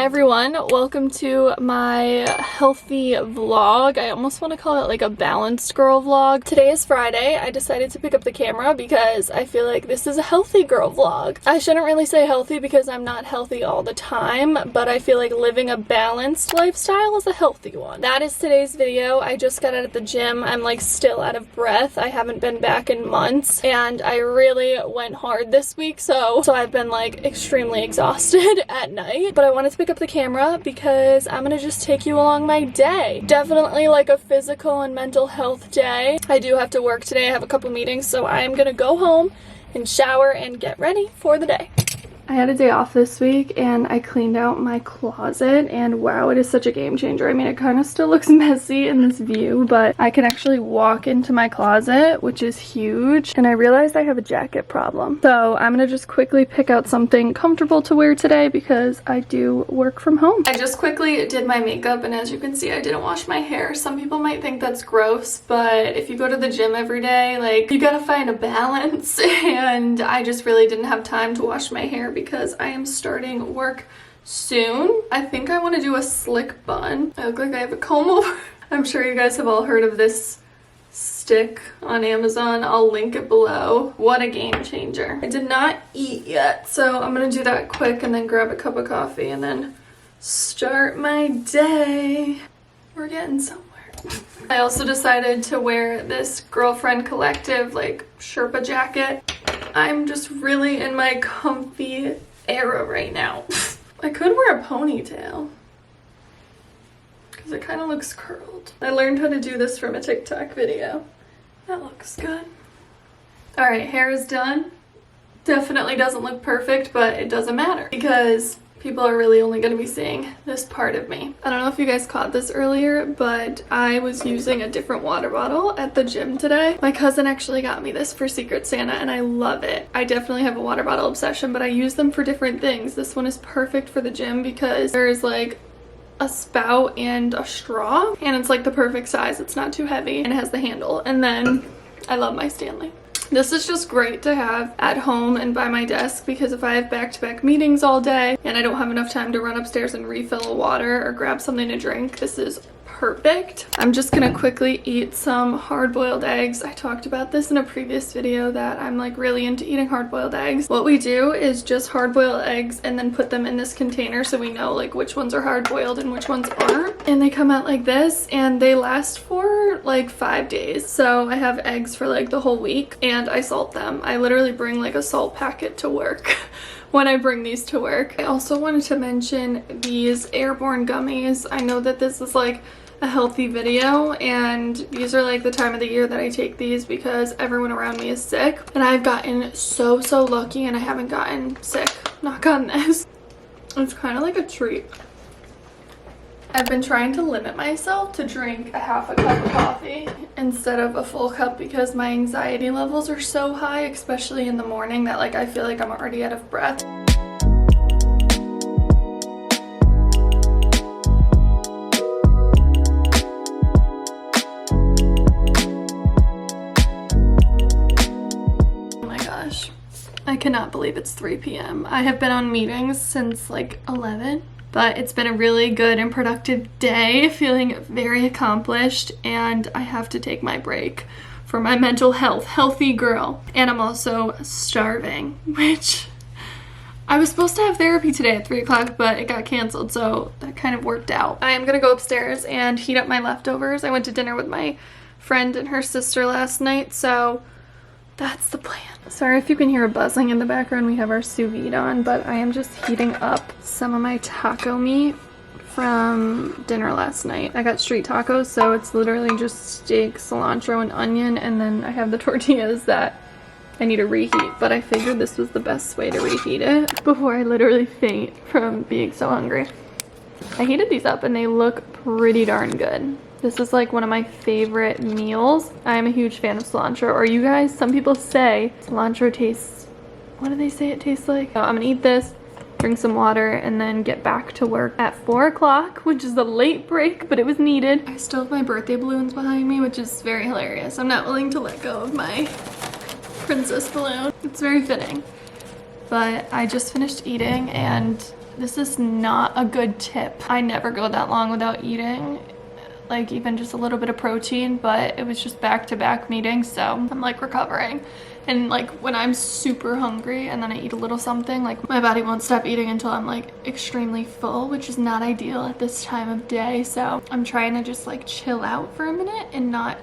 Hi everyone, welcome to my healthy vlog. I almost want to call it like a balanced girl vlog. Today is Friday. I decided to pick up the camera because I feel like this is a healthy girl vlog. I shouldn't really say healthy because I'm not healthy all the time, but I feel like living a balanced lifestyle is a healthy one. That is today's video. I just got out of the gym. I'm like still out of breath. I haven't been back in months and I really went hard this week, so I've been like extremely exhausted at night, but I wanted to pick up the camera because I'm gonna just take you along my day. Definitely like a physical and mental health day. I do have to work today. I have a couple meetings, so I am gonna go home and shower and get ready for the day. I had a day off this week and I cleaned out my closet, and wow, it is such a game changer. I mean, it kind of still looks messy in this view, but I can actually walk into my closet, which is huge. And I realized I have a jacket problem. So I'm gonna just quickly pick out something comfortable to wear today because I do work from home. I just quickly did my makeup, and as you can see, I didn't wash my hair. Some people might think that's gross, but if you go to the gym every day, like, you gotta find a balance. And I just really didn't have time to wash my hair because I am starting work soon. I think I want to do a slick bun. I look like I have a comb over. I'm sure you guys have all heard of this stick on Amazon. I'll link it below. What a game changer. I did not eat yet, so I'm gonna do that quick and then grab a cup of coffee and then start my day. We're getting somewhere. I also decided to wear this Girlfriend Collective like Sherpa jacket. I'm just really in my comfy era right now. I could wear a ponytail because it kind of looks curled. I learned how to do this from a TikTok video. That looks good. All right, hair is done. Definitely doesn't look perfect, but it doesn't matter because people are really only going to be seeing this part of me. I don't know if you guys caught this earlier, but I was using a different water bottle at the gym today. My cousin actually got me this for Secret Santa and I love it. I definitely have a water bottle obsession, but I use them for different things. This one is perfect for the gym because there is like a spout and a straw, and it's like the perfect size. It's not too heavy and it has the handle. And then I love my Stanley. This is just great to have at home and by my desk because if I have back-to-back meetings all day and I don't have enough time to run upstairs and refill water or grab something to drink, this is perfect. I'm just gonna quickly eat some hard-boiled eggs. I talked about this in a previous video that I'm like really into eating hard-boiled eggs. What we do is just hard-boiled eggs and then put them in this container so we know like which ones are hard-boiled and which ones aren't. And they come out like this and they last for like 5 days. So I have eggs for like the whole week and I salt them. I literally bring like a salt packet to work. When I bring these to work. I also wanted to mention these airborne gummies. I know that this is like a healthy video and these are like the time of the year that I take these because everyone around me is sick, and I've gotten so lucky and I haven't gotten sick. Knock on this. It's kind of like a treat. I've been trying to limit myself to drink a half a cup of coffee instead of a full cup because my anxiety levels are so high, especially in the morning, that like I feel like I'm already out of breath. Oh my gosh. I cannot believe it's 3 p.m. I have been on meetings since like 11. But it's been a really good and productive day, feeling very accomplished, and I have to take my break for my mental health. Healthy girl. And I'm also starving, which I was supposed to have therapy today at 3 o'clock, but it got canceled, so that kind of worked out. I am gonna go upstairs and heat up my leftovers. I went to dinner with my friend and her sister last night, so that's the plan. Sorry if you can hear a buzzing in the background. We have our sous vide on, but I am just heating up some of my taco meat from dinner last night. I got street tacos, so it's literally just steak, cilantro, and onion, and then I have the tortillas that I need to reheat, but I figured this was the best way to reheat it before I literally faint from being so hungry. I heated these up and they look pretty darn good. This is like one of my favorite meals. I'm a huge fan of cilantro. Or you guys, some people say cilantro tastes, what do they say it tastes like? So I'm gonna eat this, drink some water, and then get back to work at 4 o'clock, which is a late break, but it was needed. I still have my birthday balloons behind me, which is very hilarious. I'm not willing to let go of my princess balloon. It's very fitting. but I just finished eating and this is not a good tip. I never go that long without eating, like even just a little bit of protein, but it was just back-to-back meetings, so I'm like recovering. And like when I'm super hungry and then I eat a little something, like my body won't stop eating until I'm like extremely full, which is not ideal at this time of day. So I'm trying to just like chill out for a minute and not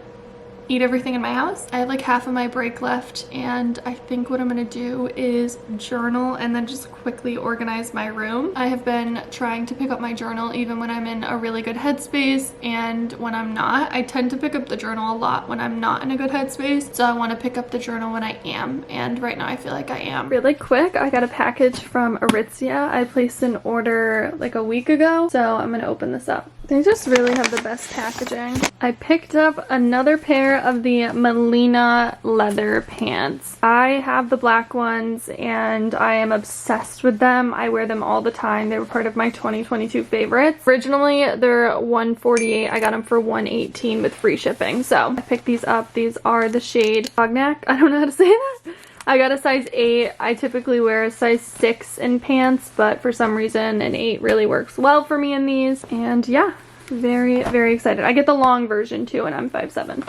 eat everything in my house. I have like half of my break left, and I think what I'm gonna do is journal and then just quickly organize my room. I have been trying to pick up my journal even when I'm in a really good headspace and when I'm not. I tend to pick up the journal a lot when I'm not in a good headspace, so I want to pick up the journal when I am, and right now I feel like I am. Really quick, I got a package from Aritzia. I placed an order like a week ago, so I'm gonna open this up. They just really have the best packaging. I picked up another pair of the Melina leather pants. I have the black ones and I am obsessed with them. I wear them all the time. They were part of my 2022 favorites. Originally, they're $148. I got them for $118 with free shipping. So I picked these up. These are the shade Cognac. I don't know how to say that. I got a size 8. I typically wear a size 6 in pants, but for some reason an 8 really works well for me in these. And yeah, very, very excited. I get the long version too, and I'm 5'7".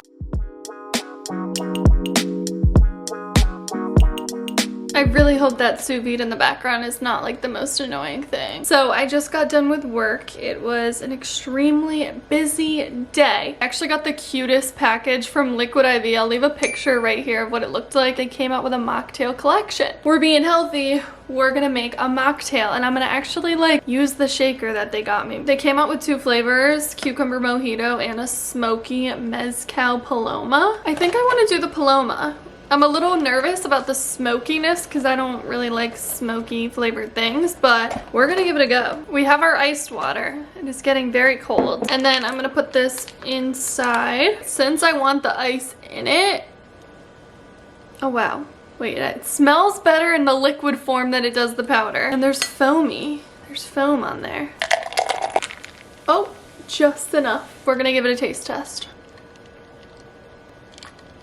I really hope that sous vide in the background is not like the most annoying thing. So I just got done with work. It was an extremely busy day. I actually got the cutest package from Liquid IV. I'll leave a picture right here of what it looked like. They came out with a mocktail collection. We're being healthy. We're gonna make a mocktail, and I'm gonna actually like use the shaker that they got me. They came out with 2 flavors, cucumber mojito and a smoky mezcal paloma. I think I want to do the paloma. I'm a little nervous about the smokiness because I don't really like smoky flavored things, but we're gonna give it a go. We have our iced water. It is getting very cold. And then I'm gonna put this inside. Since I want the ice in it. Oh wow. Wait, it smells better in the liquid form than it does the powder. And there's foamy. There's foam on there. Oh, just enough. We're gonna give it a taste test.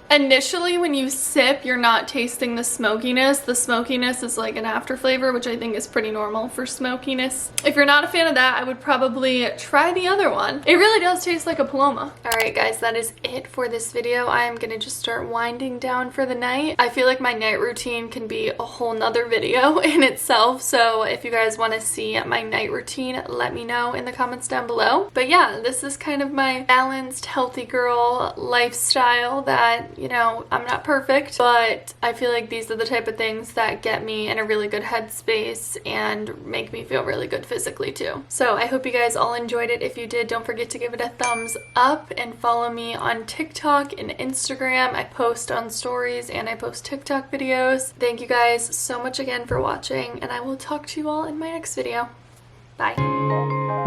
Initially, when you sip, you're not tasting the smokiness. The smokiness is like an after flavor, which I think is pretty normal for smokiness. If you're not a fan of that, I would probably try the other one. It really does taste like a paloma. All right, guys, that is it for this video. I am gonna just start winding down for the night. I feel like my night routine can be a whole nother video in itself. So if you guys wanna see my night routine, let me know in the comments down below. But yeah, this is kind of my balanced, healthy girl lifestyle that, you know, I'm not perfect, but I feel like these are the type of things that get me in a really good headspace and make me feel really good physically too. So I hope you guys all enjoyed it. If you did, don't forget to give it a thumbs up and follow me on TikTok and Instagram. I post on stories and I post TikTok videos. Thank you guys so much again for watching, and I will talk to you all in my next video. Bye.